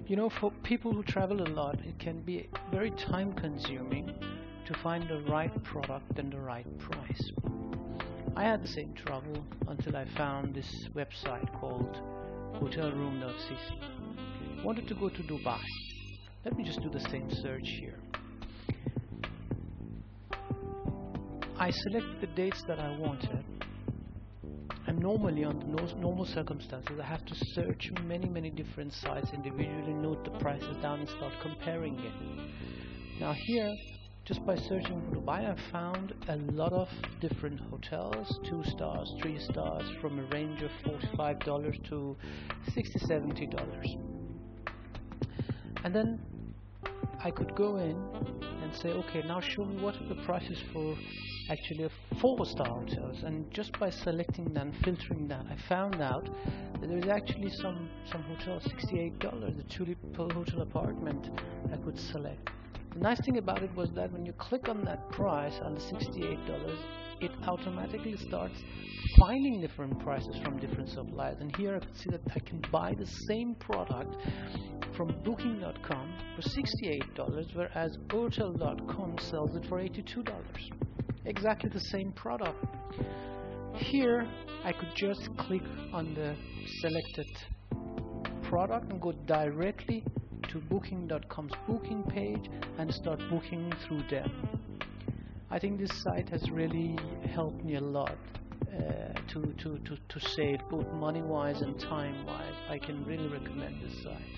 You know, for people who travel a lot, it can be very time consuming to find the right product and the right price. I had the same trouble until I found this website called hotelroom.cc. Wanted to go to Dubai. Let me just do the same search here. I selected the dates that I wanted, and normally under normal circumstances I have to search many different sites individually, note the prices down and start comparing it. Now here, just by searching for Dubai, I found a lot of different hotels, 2 stars, 3 stars, from a range of $45 to $60-70. And then I could go in and say, okay, now show me what are the prices for actually 4-star hotels. And just by selecting that and filtering that, I found out that there is actually some hotels, $68, the Tulip Hotel apartment I could select. The nice thing about it was that when you click on that price, on the $68, it automatically starts finding different prices from different suppliers. And here I could see that I can buy the same product from Booking.com for $68, whereas Hotel.com sells it for $82. Exactly the same product. Here I could just click on the selected product and go directly to Booking.com's booking page and start booking through them. I think this site has really helped me a lot to save both money wise and time wise. I can really recommend this site.